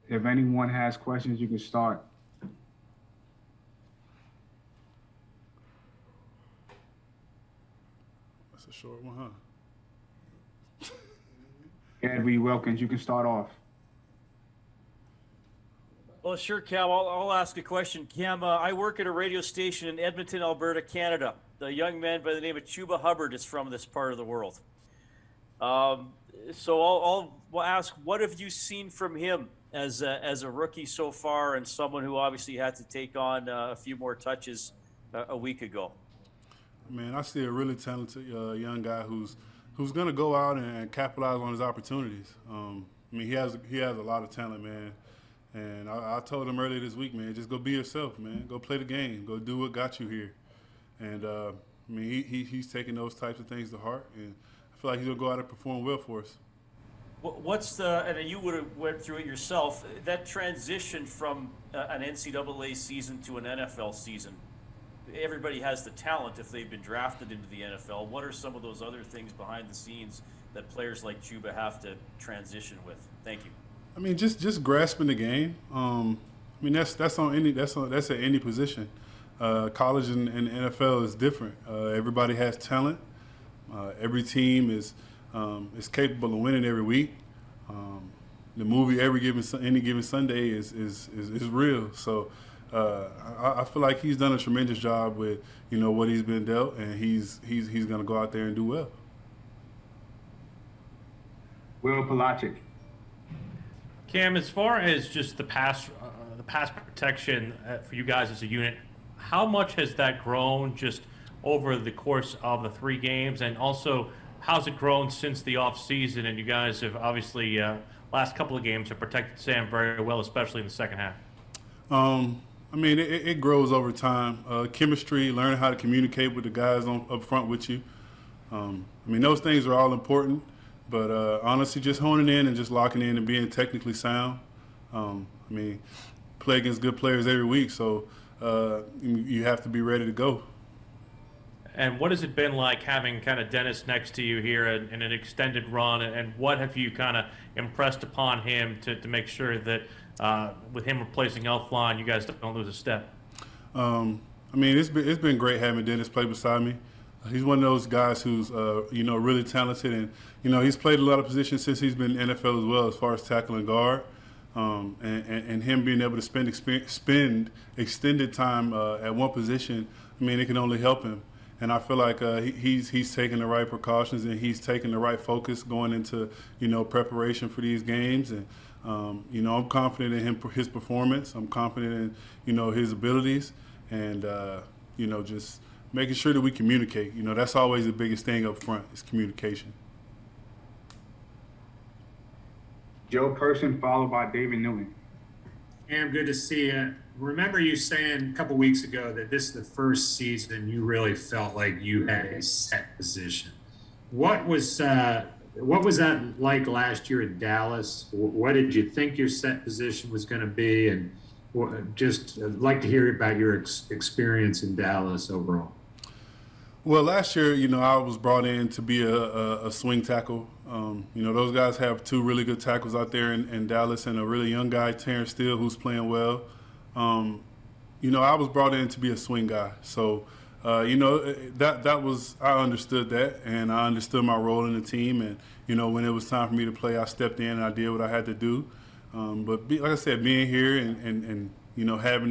If anyone has questions, you can start. That's a short one, huh? Edwy Wilkins, you can start off. Well, sure, Cam. I'll ask a question. Cam, I work at a radio station in Edmonton, Alberta, Canada. The young man by the name of Chuba Hubbard is from this part of the world. Um, so I'll ask, what have you seen from him as a rookie so far, and someone who obviously had to take on a few more touches a week ago? Man, I see a really talented young guy who's going to go out and capitalize on his opportunities. I mean, he has a lot of talent, man. And I told him earlier this week, man, just go be yourself, man. Go play the game. Go do what got you here. And I mean, he's taking those types of things to heart, and I feel like he's gonna go out and perform well for us. What's and you would have went through it yourself, that transition from an NCAA season to an NFL season? Everybody has the talent if they've been drafted into the NFL. What are some of those other things behind the scenes that players like Chuba have to transition with? Thank you. I mean, just grasping the game. I mean, that's at any position. College and NFL is different. Everybody has talent. Every team is capable of winning every week. The movie any given Sunday is real. So I feel like he's done a tremendous job with what he's been dealt, and he's going to go out there and do well. Will Pelagic. Cam, as far as just the pass protection for you guys as a unit, how much has that grown just over the course of the 3 games, and also how's it grown since the off season? And you guys have obviously last couple of games have protected Sam very well, especially in the second half. I mean, it grows over time. Chemistry, learning how to communicate with the guys up front with you. I mean, those things are all important. But honestly, just honing in and just locking in and being technically sound. I mean, play against good players every week, so you have to be ready to go. And what has it been like having kind of Dennis next to you here in an extended run? And what have you kind of impressed upon him to make sure that with him replacing Elfline, you guys don't lose a step? I mean, it's been great having Dennis play beside me. He's one of those guys who's really talented, and he's played a lot of positions since he's been in the NFL as well, as far as tackle and guard. And him being able to spend extended time at one position, I mean, it can only help him. And I feel like he's taking the right precautions, and he's taking the right focus going into preparation for these games. And I'm confident in his performance. I'm confident in his abilities, and just making sure that we communicate. That's always the biggest thing up front is communication. Joe Person, followed by David Newton. Cam, good to see you. Remember you saying a couple weeks ago that this is the first season you really felt like you had a set position. What was that like last year in Dallas? What did you think your set position was going to be? And just like to hear about your experience in Dallas overall. Well, last year, I was brought in to be a swing tackle. Those guys have 2 really good tackles out there in Dallas, and a really young guy, Terrence Steele, who's playing well. I was brought in to be a swing guy. So, that was, I understood that, and I understood my role in the team. And, when it was time for me to play, I stepped in and I did what I had to do. Like I said, being here and having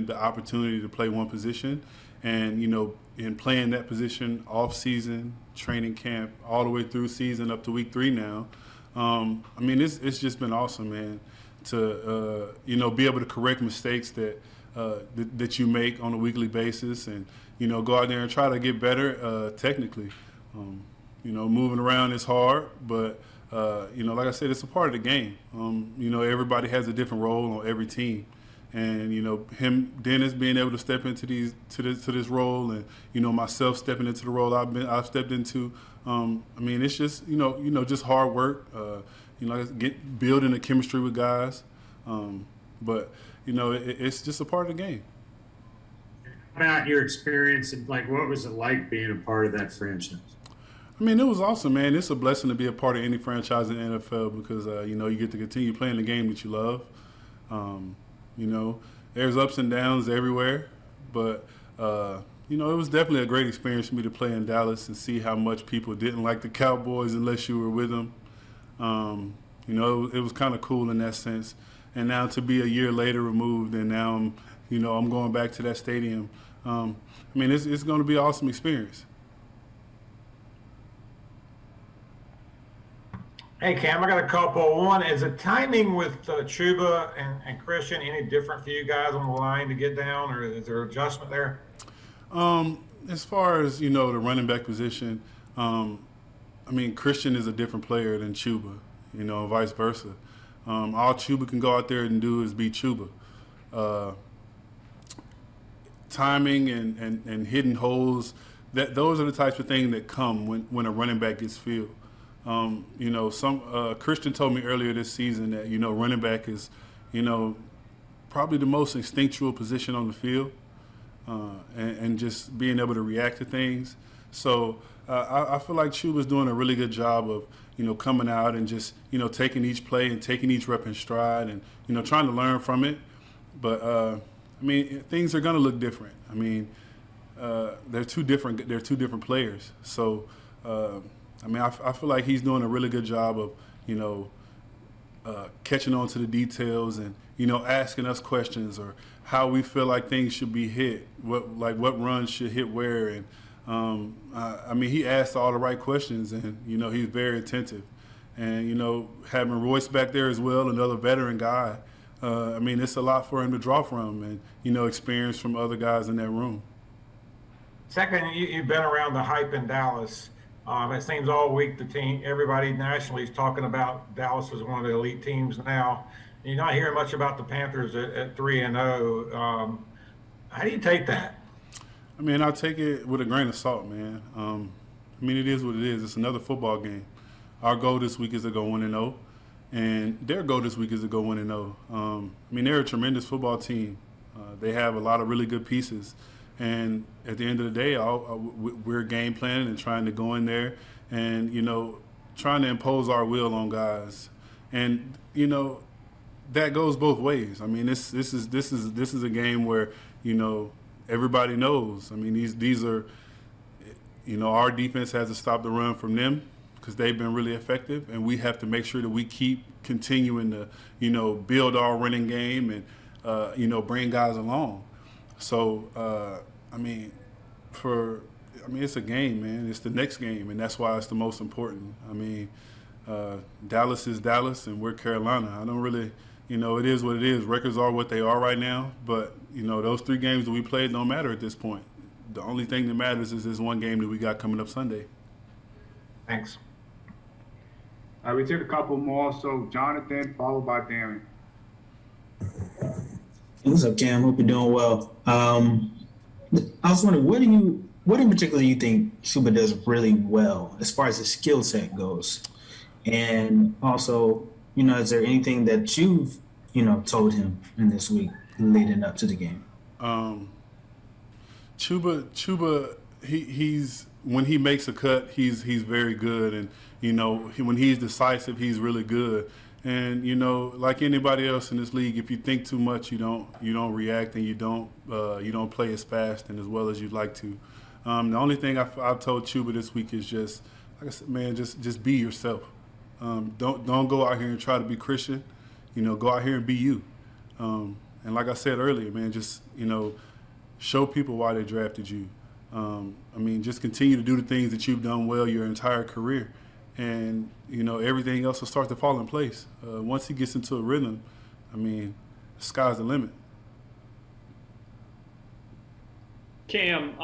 the opportunity to play one position, and in playing that position off season, training camp, all the way through season up to week 3 now. I mean, it's just been awesome, man, to be able to correct mistakes that you make on a weekly basis, and go out there and try to get better technically. Moving around is hard, but like I said, it's a part of the game. Everybody has a different role on every team. And Dennis being able to step into this role, and myself stepping into the role I've stepped into. I mean, it's just just hard work. Building a chemistry with guys, but it's just a part of the game. About your experience and what was it like being a part of that franchise? I mean, it was awesome, man. It's a blessing to be a part of any franchise in the NFL because, you get to continue playing the game that you love. There's ups and downs everywhere, but, it was definitely a great experience for me to play in Dallas and see how much people didn't like the Cowboys unless you were with them. It was kind of cool in that sense. And now to be a year later removed, and now I'm going back to that stadium. It's going to be an awesome experience. Hey, Cam, I got a couple. One, is the timing with Chuba and Christian any different for you guys on the line to get down, or is there adjustment there? As far as, the running back position, Christian is a different player than Chuba, and vice versa. All Chuba can go out there and do is beat Chuba. Timing and hitting holes, those are the types of things that come when a running back gets filled. Christian told me earlier this season that, running back is, probably the most instinctual position on the field, and just being able to react to things. So I feel like Chuba's doing a really good job of, coming out and just, taking each play and taking each rep in stride and, trying to learn from it. But, things are going to look different. They're two different players. So, I feel like he's doing a really good job of, catching on to the details and, asking us questions or how we feel like things should be hit, what runs should hit where. And, he asked all the right questions and, he's very attentive. And, having Royce back there as well, another veteran guy, it's a lot for him to draw from and, experience from other guys in that room. Second, you've been around the hype in Dallas. It seems all week everybody nationally is talking about Dallas as one of the elite teams now. You're not hearing much about the Panthers at 3-0. How do you take that? I take it with a grain of salt, man. It is what it is. It's another football game. Our goal this week is to go 1-0, and their goal this week is to go 1-0. They're a tremendous football team. They have a lot of really good pieces. And at the end of the day, we're game planning and trying to go in there and, trying to impose our will on guys. And, that goes both ways. This is a game where, everybody knows. These are, our defense has to stop the run from them because they've been really effective. And we have to make sure that we keep continuing to, build our running game and, bring guys along. So, it's a game, man. It's the next game, and that's why it's the most important. Dallas is Dallas, and we're Carolina. I don't really, it is what it is. Records are what they are right now, but, those 3 games that we played don't matter at this point. The only thing that matters is this one game that we got coming up Sunday. Thanks. We took a couple more. So Jonathan, followed by Darren. What's up, Cam? Hope you're doing well. I was wondering, what in particular do you think Chuba does really well as far as his skill set goes? And also, is there anything that you've, told him in this week leading up to the game? Chuba, he's when he makes a cut, he's very good, and when he's decisive, he's really good. And like anybody else in this league, if you think too much, you don't react, and you don't play as fast and as well as you'd like to. The only thing I've told Chuba this week is just, like I said, man, just be yourself. Don't go out here and try to be Christian. Go out here and be you. And like I said earlier, man, just show people why they drafted you. Just continue to do the things that you've done well your entire career. And, everything else will start to fall in place. Once he gets into a rhythm, the sky's the limit. Cam,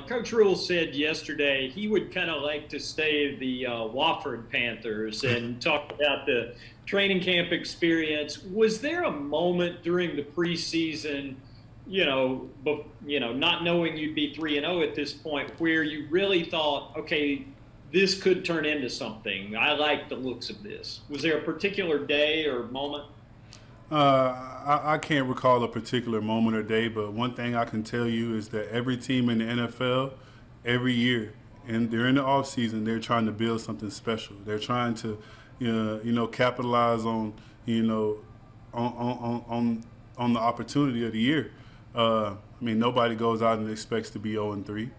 Coach Rule said yesterday he would kind of like to stay the Wofford Panthers and talk about the training camp experience. Was there a moment during the preseason, not knowing you'd be 3-0 at this point, where you really thought, okay, this could turn into something? I like the looks of this. Was there a particular day or moment? I can't recall a particular moment or day, but one thing I can tell you is that every team in the NFL, every year, and during the off season, they're trying to build something special. They're trying to, capitalize on, on the opportunity of the year. I mean, nobody goes out and expects to be 0-3,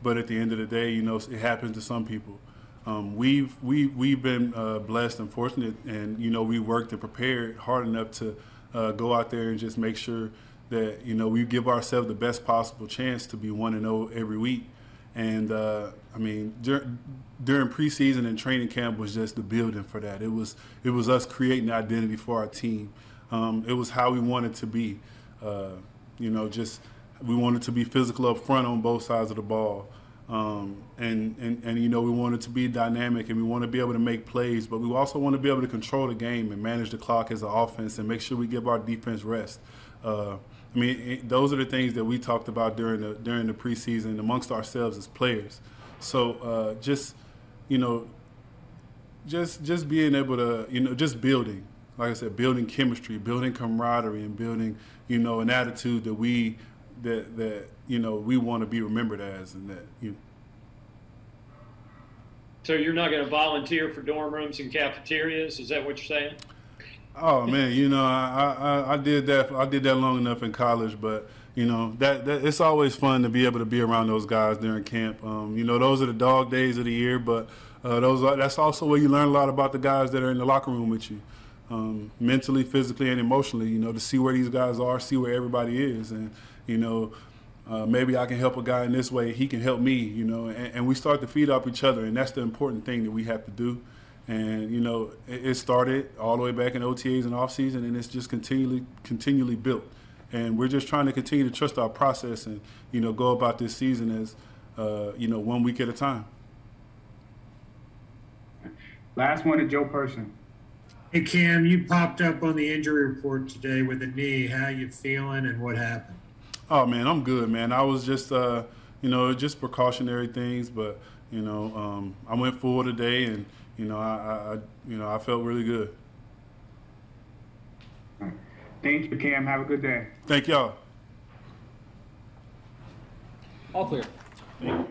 but at the end of the day, it happens to some people. We've been blessed and fortunate, and we worked and prepared hard enough to go out there and just make sure that we give ourselves the best possible chance to be 1-0 every week. And I mean, during preseason and training camp was just the building for that. It was us creating identity for our team. It was how we wanted to be. We wanted to be physical up front on both sides of the ball. And we wanted to be dynamic, and we want to be able to make plays, but we also want to be able to control the game and manage the clock as an offense and make sure we give our defense rest. Those are the things that we talked about during the preseason amongst ourselves as players. So just being able to, just building, like I said, building chemistry, building camaraderie, and building, an attitude that we want to be remembered as, and that. So you're not going to volunteer for dorm rooms and cafeterias? Is that what you're saying? Oh man, I did that. I did that long enough in college, but that it's always fun to be able to be around those guys during camp. Those are the dog days of the year, but that's also where you learn a lot about the guys that are in the locker room with you, mentally, physically, and emotionally. To see where these guys are, see where everybody is, and maybe I can help a guy in this way, he can help me. And we start to feed off each other, and that's the important thing that we have to do. And it started all the way back in OTAs and off season, and it's just continually built. And we're just trying to continue to trust our process and go about this season as 1 week at a time. Last one to Joe Person. Hey Cam, you popped up on the injury report today with a knee. How you feeling and what happened? Oh man, I'm good, man. I was just just precautionary things, but I went full today, and I felt really good. Thanks, Cam. Have a good day. Thank y'all. All clear. Thank you.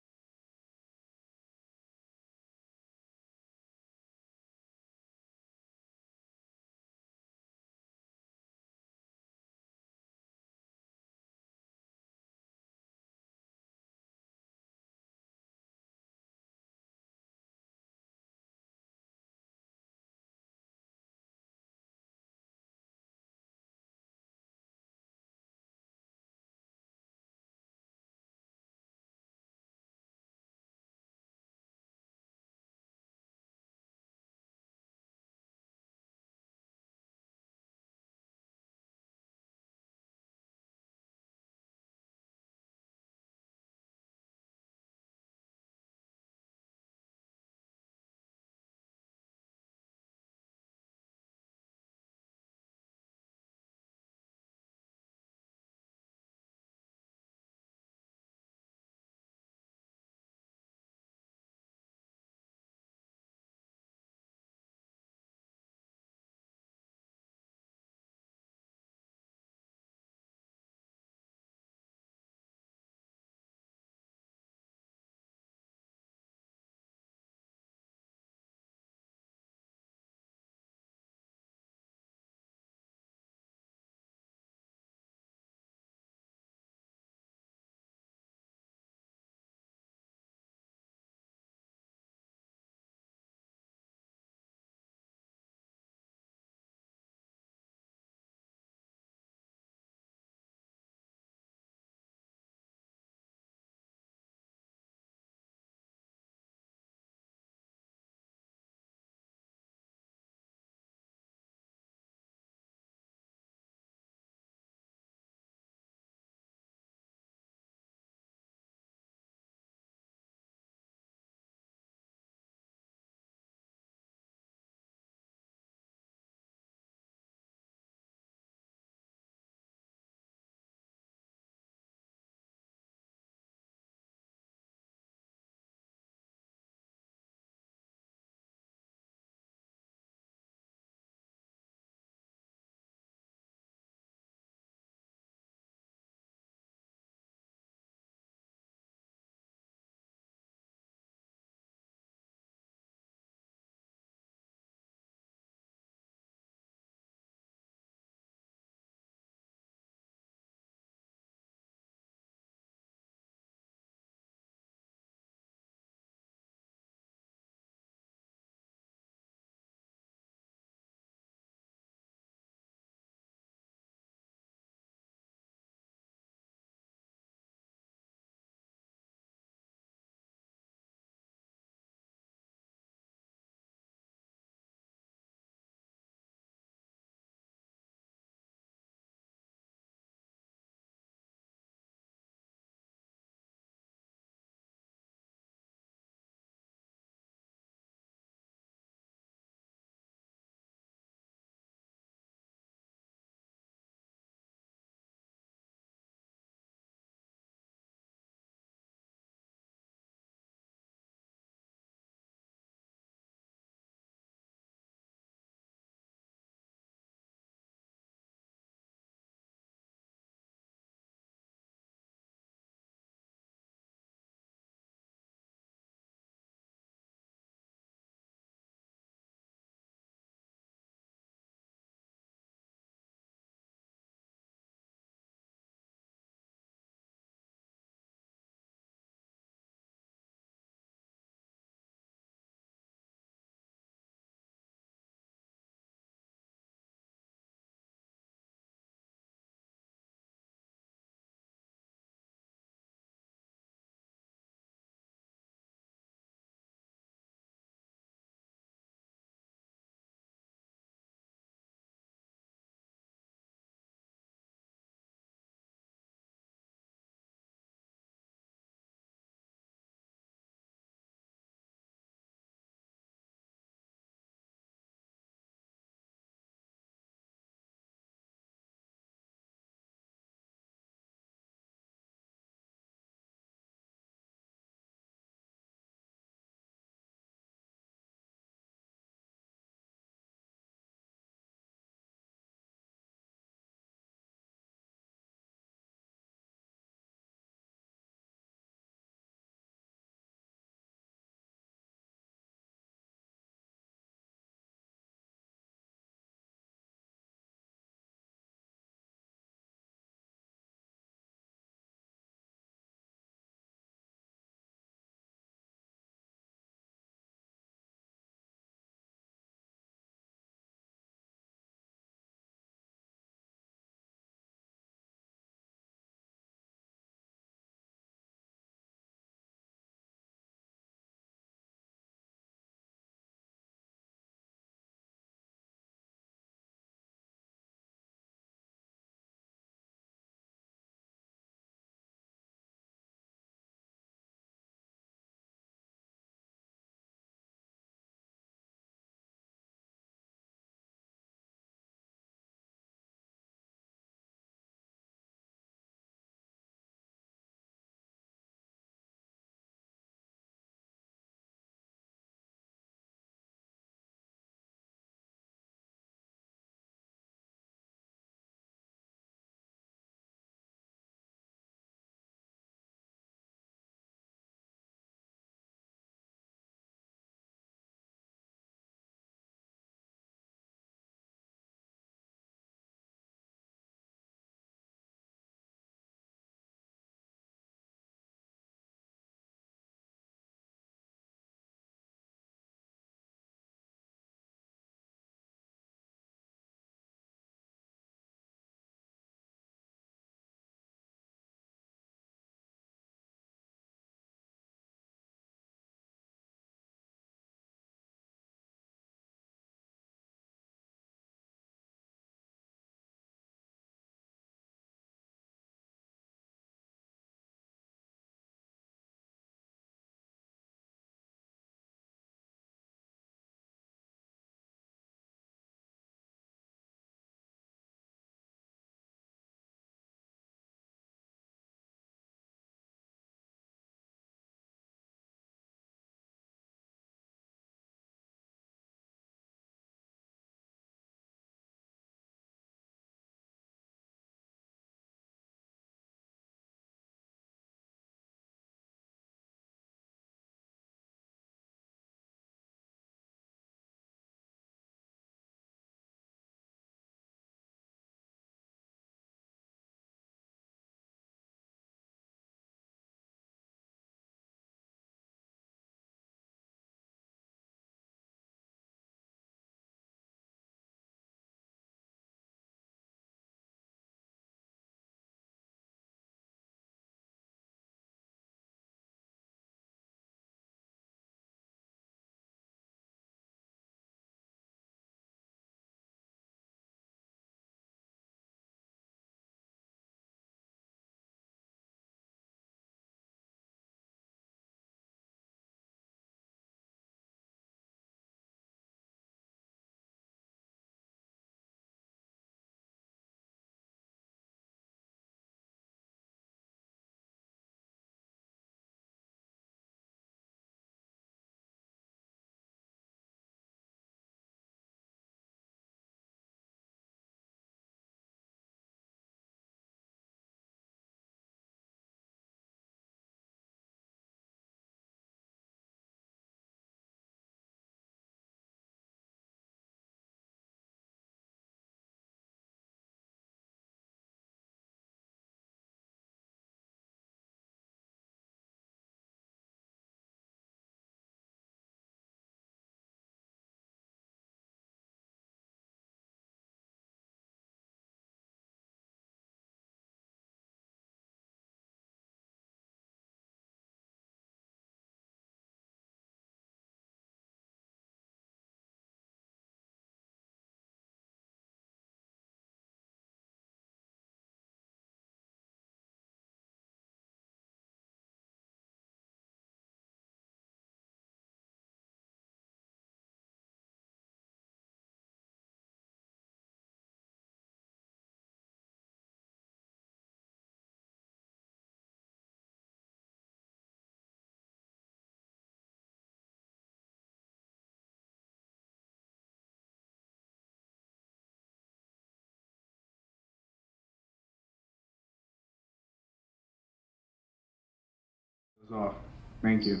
That's all. Thank you.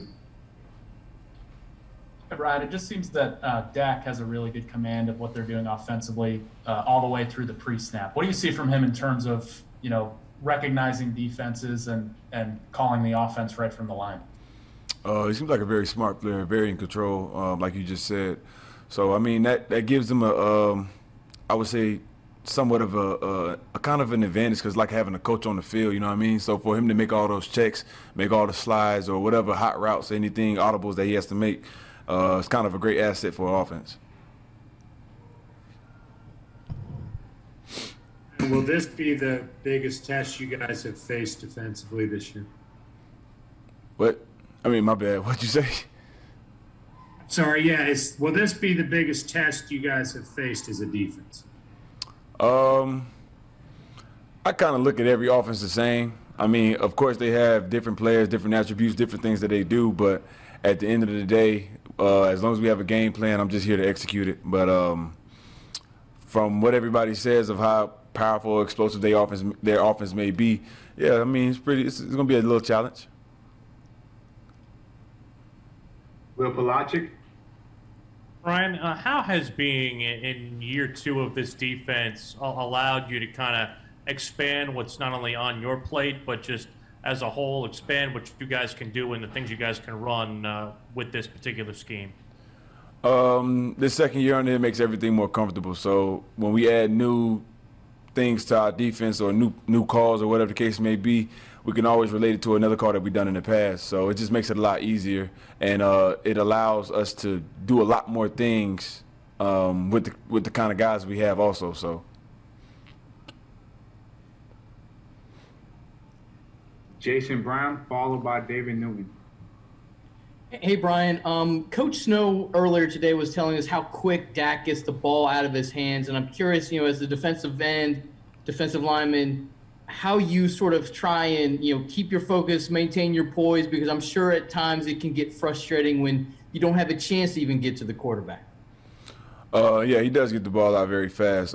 Brian, it just seems that Dak has a really good command of what they're doing offensively all the way through the pre-snap. What do you see from him in terms of, recognizing defenses and calling the offense right from the line? He seems like a very smart player, very in control, like you just said. So, I mean, that gives him I would say, somewhat of a kind of an advantage, because like having a coach on the field, you know what I mean? So for him to make all those checks, make all the slides or whatever hot routes, anything audibles that he has to make, it's kind of a great asset for offense. Will this be the biggest test you guys have faced defensively this year? What? I mean, my bad. What'd you say? Sorry, yeah. Will this be the biggest test you guys have faced as a defense? I kind of look at every offense the same. I mean, of course, they have different players, different attributes, different things that they do. But at the end of the day, as long as we have a game plan, I'm just here to execute it. But from what everybody says of how powerful, explosive their offense may be, yeah, I mean, it's going to be a little challenge. Will Pelagic? Brian, how has being in year 2 of this defense allowed you to kind of expand what's not only on your plate, but just as a whole, expand what you guys can do and the things you guys can run with this particular scheme? This second year on it makes everything more comfortable. So when we add new things to our defense or new calls or whatever the case may be, we can always relate it to another call that we've done in the past. So it just makes it a lot easier, and it allows us to do a lot more things with the kind of guys we have also. So. Jason Brown, followed by David Newman. Hey, Brian. Coach Snow earlier today was telling us how quick Dak gets the ball out of his hands, and I'm curious, as the defensive end, defensive lineman, how you sort of try and, keep your focus, maintain your poise, because I'm sure at times it can get frustrating when you don't have a chance to even get to the quarterback. Yeah, he does get the ball out very fast.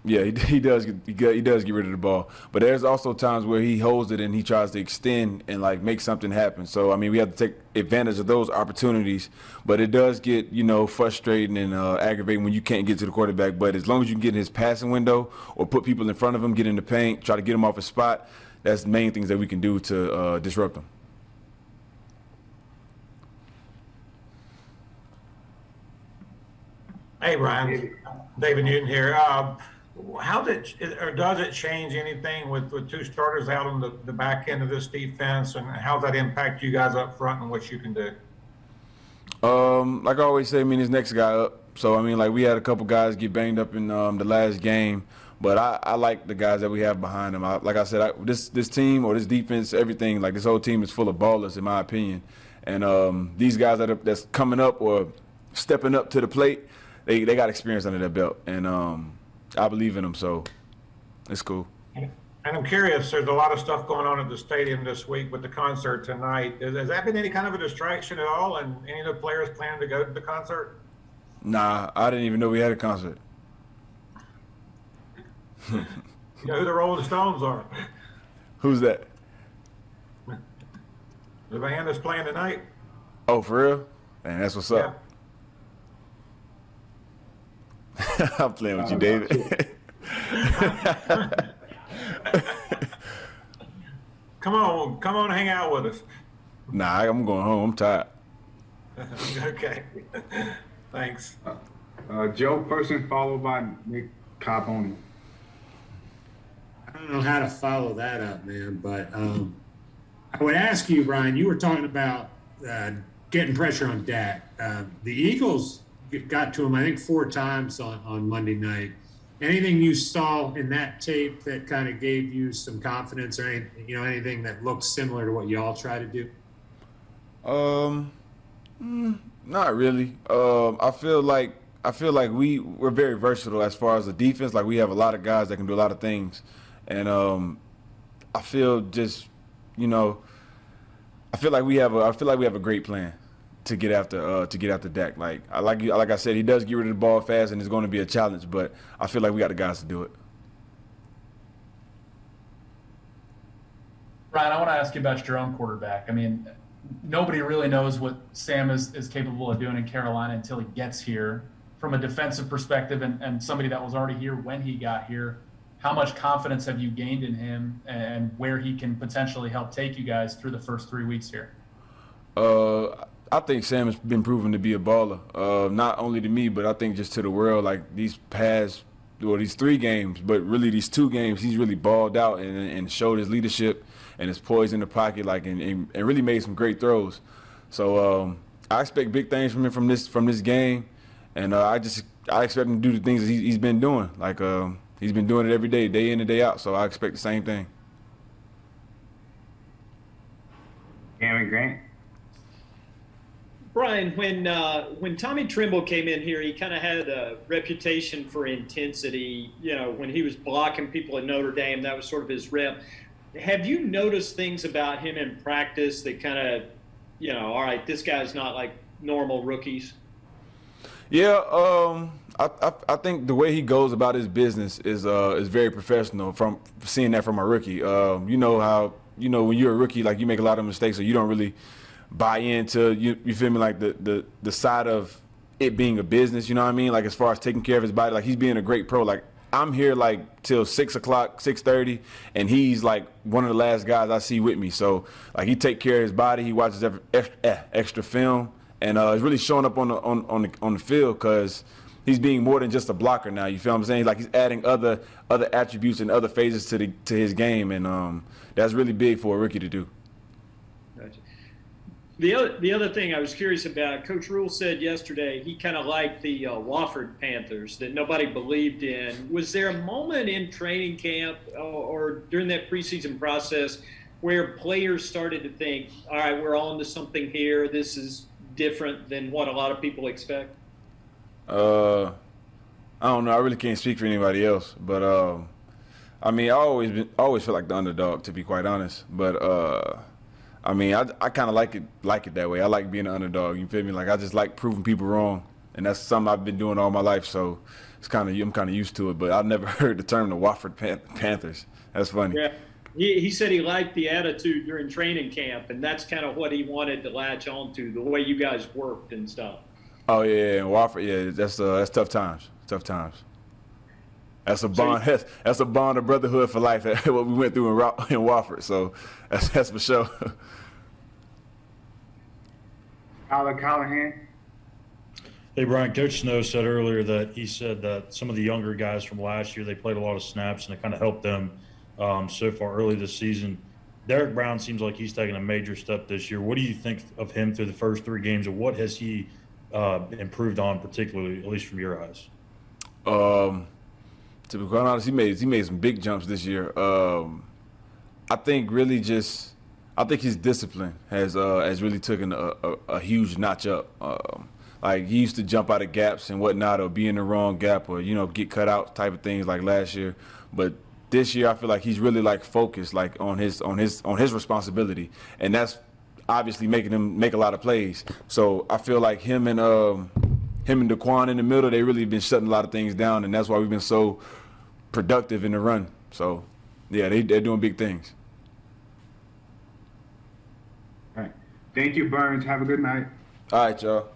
Yeah, he does get rid of the ball, but there's also times where he holds it and he tries to extend and make something happen. So I mean, we have to take advantage of those opportunities, but it does get frustrating and aggravating when you can't get to the quarterback. But as long as you can get in his passing window or put people in front of him, get in the paint, try to get him off his spot, that's the main things that we can do to disrupt him. Hey, Brian. David Newton here. How does it change anything with 2 starters out on the back end of this defense, and how does that impact you guys up front and what you can do? Like I always say, his next guy up. So we had a couple guys get banged up in the last game, but I like the guys that we have behind them. Like I said, this team or this defense, everything, this whole team is full of ballers in my opinion, and these guys that's coming up or stepping up to the plate, they got experience under their belt, and I believe in them, so it's cool. And I'm curious, there's a lot of stuff going on at the stadium this week with the concert tonight. Has that been any kind of a distraction at all, and any of the players planning to go to the concert? Nah, I didn't even know we had a concert. You know who the Rolling Stones are? Who's that? The band that's playing tonight. Oh, for real? Man, that's what's up. I'm playing with you, David. Come on, hang out with us. Nah, I'm going home. I'm tired. Okay. Thanks. Joe Person, followed by Nick Carboni. I don't know how to follow that up, man, but I would ask you, Brian, you were talking about getting pressure on Dak. The Eagles got to him, I think, 4 times on Monday night. Anything you saw in that tape that kind of gave you some confidence, or anything that looks similar to what y'all try to do? Not really. I feel like we're very versatile as far as the defense. We have a lot of guys that can do a lot of things, and I feel like we have a great plan to get after Dak. Like I said, he does get rid of the ball fast, and it's going to be a challenge. But I feel like we got the guys to do it. Brian, I want to ask you about your own quarterback. I mean, nobody really knows what Sam is capable of doing in Carolina until he gets here. From a defensive perspective and somebody that was already here when he got here, how much confidence have you gained in him and where he can potentially help take you guys through the first 3 weeks here? I think Sam has been proven to be a baller. Not only to me, but I think just to the world. Like these 3 games, but really these 2 games, he's really balled out and showed his leadership and his poise in the pocket, like and really made some great throws. So I expect big things from him from this game, and I expect him to do the things that he's been doing. Like he's been doing it every day, day in and day out. So I expect the same thing. Cameron Grant. Brian, when Tommy Trimble came in here, he kind of had a reputation for intensity. You know, when he was blocking people at Notre Dame, that was sort of his rep. Have you noticed things about him in practice that kind of, you know, all right, this guy's not like normal rookies? Yeah, I think the way he goes about his business is very professional. From seeing that from a rookie, you know how when you're a rookie, like you make a lot of mistakes, so you don't really buy into you feel me, like the side of it being a business. You know what I mean? Like as far as taking care of his body, like he's being a great pro. Like I'm here like till 6 o'clock, 6:30, and he's like one of the last guys I see with me. So like he take care of his body. He watches extra film, and he's really showing up on the field because he's being more than just a blocker now. You feel what I'm saying? Like he's adding other attributes and other phases to his game, and that's really big for a rookie to do. Gotcha. The other thing I was curious about, Coach Rule said yesterday he kind of liked the Wofford Panthers that nobody believed in. Was there a moment in training camp or during that preseason process where players started to think, all right, we're on to something here, this is different than what a lot of people expect? I don't know. I really can't speak for anybody else, but I mean, I always feel like the underdog, to be quite honest. But I mean, I kind of like it that way. I like being an underdog. You feel me? Like I just like proving people wrong, and that's something I've been doing all my life. So I'm kind of used to it. But I've never heard the term the Wofford Panthers. That's funny. Yeah. He said he liked the attitude during training camp, and that's kind of what he wanted to latch onto, the way you guys worked and stuff. Oh yeah, and Wofford, yeah, that's tough times. Tough times. That's a bond. That's a bond of brotherhood for life. What we went through in Wofford. So that's for sure. Tyler Callahan. Hey, Brian, Coach Snow said earlier that he said that some of the younger guys from last year, they played a lot of snaps, and it kind of helped them so far early this season. Derek Brown seems like he's taking a major step this year. What do you think of him through the first 3 games, and what has he improved on, particularly, at least from your eyes? To be quite honest, he made some big jumps this year. I think his discipline has really taken a huge notch up. Like he used to jump out of gaps and whatnot, or be in the wrong gap, or get cut out type of things like last year. But this year, I feel like he's really like focused, like on his responsibility, and that's obviously making him make a lot of plays. So I feel like him and Daquan in the middle, they really been shutting a lot of things down, and that's why we've been so productive in the run. So yeah, they're doing big things. All right. Thank you, Burns. Have a good night. All right, y'all.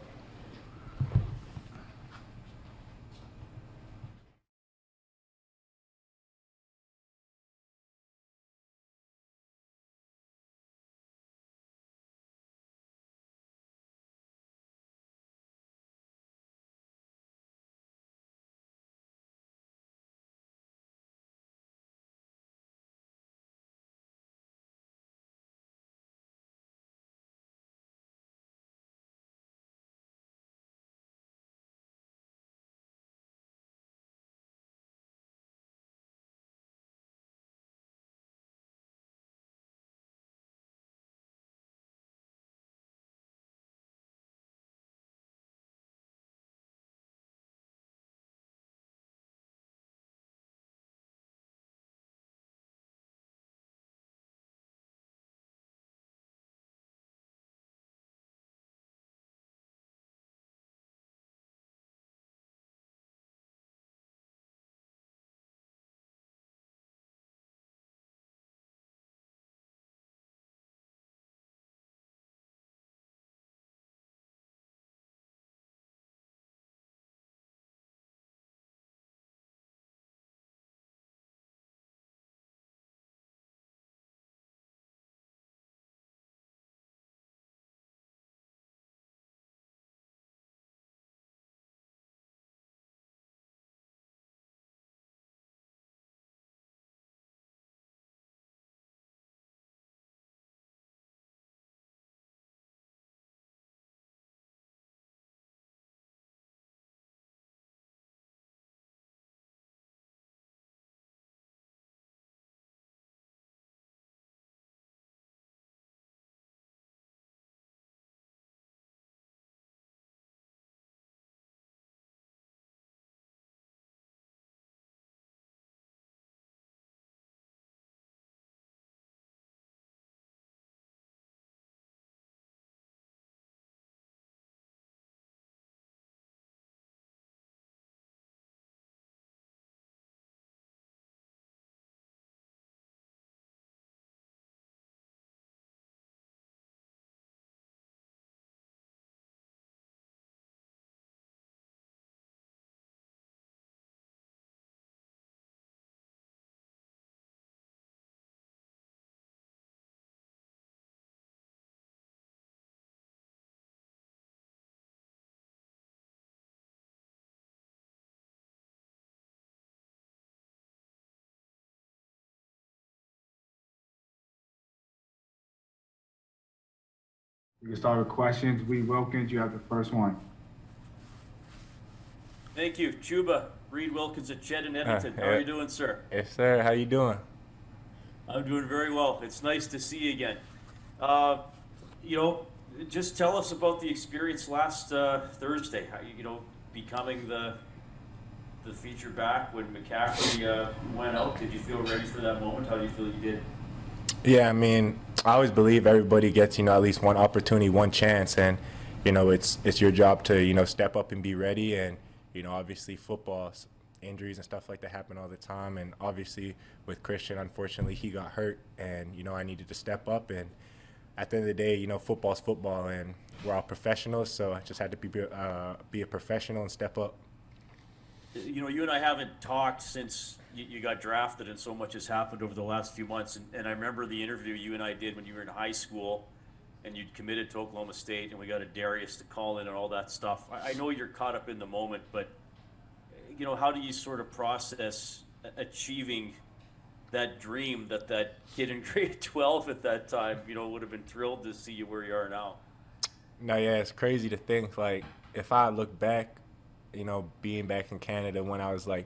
We can start with questions. Reed Wilkins, you have the first one. Thank you. Chuba, Reed Wilkins at Chet in Edmonton. How are you doing, sir? Yes, sir. How you doing? I'm doing very well. It's nice to see you again. You know, just tell us about the experience last Thursday. How, you know, becoming the feature back when McCaffrey went out. Did you feel ready for that moment? How do you feel you did? Yeah, I mean, I always believe everybody gets, at least one opportunity, one chance, and, it's your job to, step up and be ready. And, obviously football, injuries and stuff like that happen all the time. And obviously with Christian, unfortunately, he got hurt, and, I needed to step up. And at the end of the day, football's football, and we're all professionals, so I just had to be a professional and step up. You know, you and I haven't talked since you got drafted, and so much has happened over the last few months. And I remember the interview you and I did when you were in high school, and you'd committed to Oklahoma State, and we got a Darius to call in and all that stuff. I know you're caught up in the moment, but, how do you sort of process achieving that dream that kid in grade 12 at that time, would have been thrilled to see you where you are now? No, yeah, it's crazy to think, like, if I look back, being back in Canada when I was like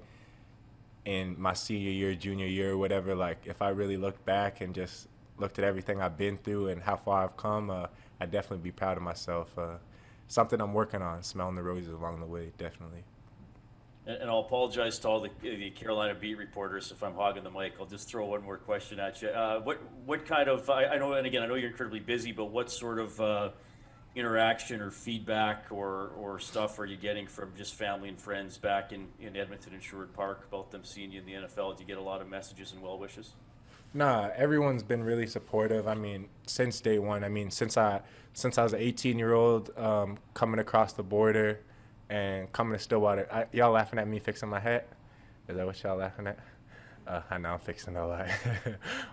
in my senior year, junior year, or whatever, like if I really looked back and just looked at everything I've been through and how far I've come, I'd definitely be proud of myself. Something I'm working on, smelling the roses along the way, definitely. And I'll apologize to all the Carolina beat reporters if I'm hogging the mic. I'll just throw one more question at you. What kind of, I know, and again, I know you're incredibly busy, but what sort of interaction or feedback or stuff are you getting from just family and friends back in Edmonton and Sherwood Park about them seeing you in the NFL? Do you get a lot of messages and well wishes? Nah, everyone's been really supportive. I mean, since day one. I mean, since I was an 18-year-old coming across the border and coming to Stillwater. Y'all laughing at me fixing my hat? Is that what y'all laughing at? I know I'm fixing a lot.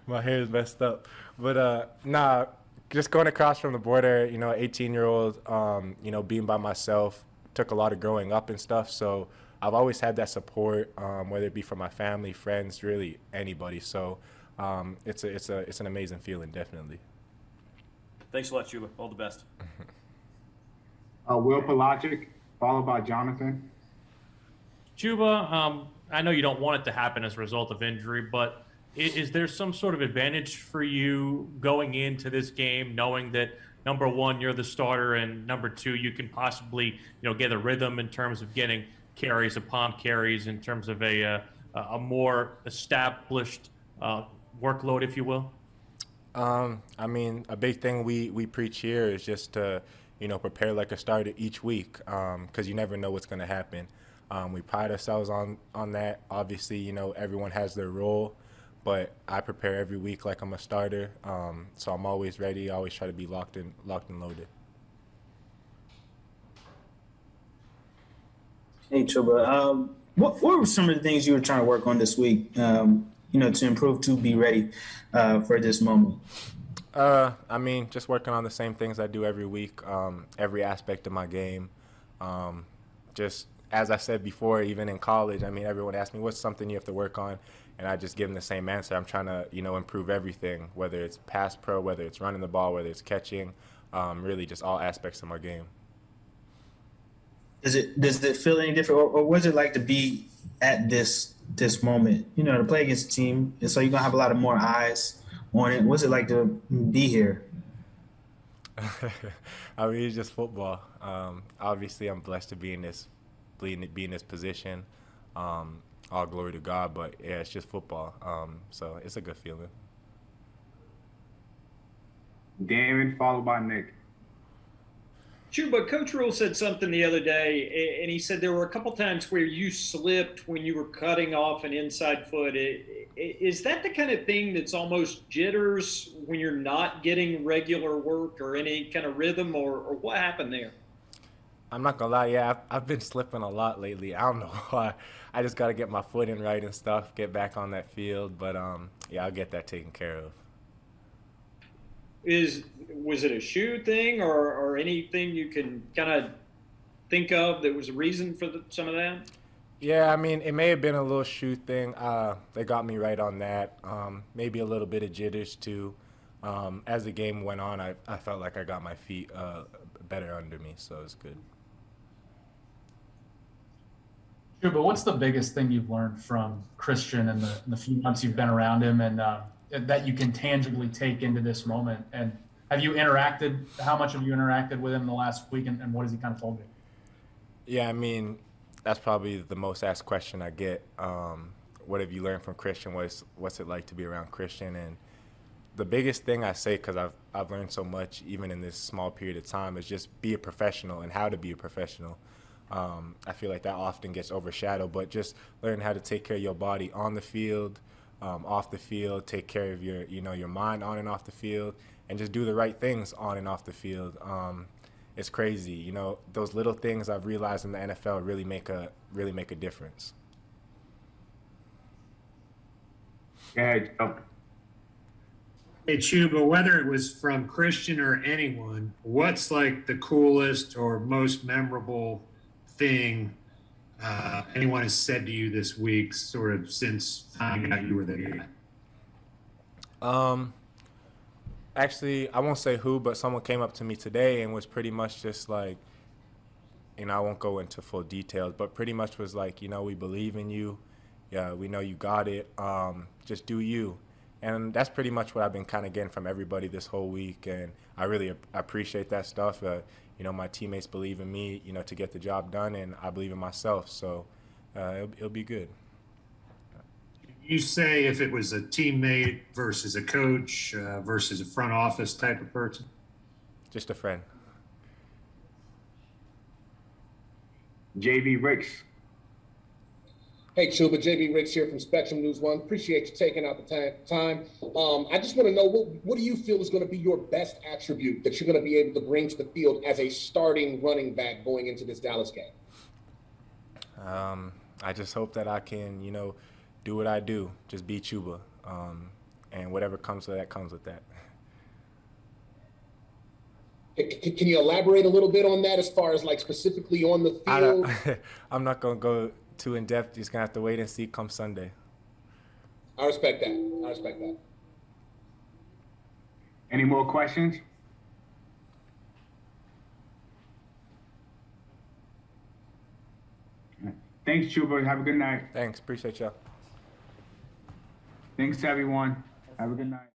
My hair is messed up. But nah, just going across from the border, 18-year-old, being by myself, took a lot of growing up and stuff. So I've always had that support, whether it be from my family, friends, really anybody. So it's an amazing feeling, definitely. Thanks a lot, Chuba. All the best. Will Pelagic, followed by Jonathan. Chuba, I know you don't want it to happen as a result of injury, but is there some sort of advantage for you going into this game, knowing that number one, you're the starter, and number two, you can possibly, get a rhythm in terms of getting carries upon carries in terms of a more established workload, if you will? I mean, a big thing we preach here is just to, prepare like a starter each week, because you never know what's going to happen. We pride ourselves on that. Obviously, everyone has their role, but I prepare every week like I'm a starter. So I'm always ready. I always try to be locked and loaded. Hey, Chuba. What were some of the things you were trying to work on this week, to improve to be ready for this moment? I mean, just working on the same things I do every week, every aspect of my game. Just as I said before, even in college, I mean, everyone asks me, what's something you have to work on? And I just give them the same answer. I'm trying to, improve everything, whether it's pass pro, whether it's running the ball, whether it's catching, really just all aspects of my game. Does it feel any different, or was it like to be at this moment? To play against a team, and so you're gonna have a lot of more eyes on it. What's it like to be here? I mean, it's just football. Obviously, I'm blessed to be in this position. All glory to God, but yeah, it's just football. So it's a good feeling. Damon, followed by Nick. Chuba, Coach Rule said something the other day, and he said there were a couple times where you slipped when you were cutting off an inside foot. Is that the kind of thing that's almost jitters when you're not getting regular work or any kind of rhythm, or what happened there? I'm not gonna lie, yeah, I've been slipping a lot lately. I don't know why. I just gotta get my foot in right and stuff, get back on that field. But yeah, I'll get that taken care of. Was it a shoe thing or anything you can kind of think of that was a reason for some of that? Yeah, I mean, it may have been a little shoe thing. They got me right on that. Maybe a little bit of jitters too. As the game went on, I felt like I got my feet better under me, so it's good. Sure, but what's the biggest thing you've learned from Christian in the few months you've been around him, and that you can tangibly take into this moment? And have you interacted? How much have you interacted with him in the last week, and what has he kind of told you? Yeah, I mean, that's probably the most asked question I get. What have you learned from Christian? What's it like to be around Christian? And the biggest thing I say, because I've learned so much even in this small period of time, is just be a professional and how to be a professional. I feel like that often gets overshadowed, but just learn how to take care of your body on the field, off the field, take care of your mind on and off the field, and just do the right things on and off the field. It's crazy, those little things I've realized in the NFL really make a difference. Yeah, Hey, Chuba, whether it was from Christian or anyone, what's like the coolest or most memorable thing anyone has said to you this week, sort of since finding out you were the guy? Actually, I won't say who, but someone came up to me today and was pretty much just like, I won't go into full details, but pretty much was like, we believe in you. Yeah, we know you got it. Just do you. And that's pretty much what I've been kind of getting from everybody this whole week, and I really appreciate that stuff. My teammates believe in me, to get the job done, and I believe in myself, so it'll be good. You say if it was a teammate versus a coach versus a front office type of person? Just a friend. JV Ricks. Hey, Chuba, JB Ricks here from Spectrum News One. Appreciate you taking out the time. I just want to know, what do you feel is going to be your best attribute that you're going to be able to bring to the field as a starting running back going into this Dallas game? I just hope that I can, do what I do, just be Chuba, and whatever comes with that comes with that. Can you elaborate a little bit on that as far as like specifically on the field? I'm not going to go too in depth. You're just gonna have to wait and see come Sunday. I respect that. Any more questions? Thanks, Chuba. Have a good night. Thanks. Appreciate y'all. Thanks, everyone. Have a good night.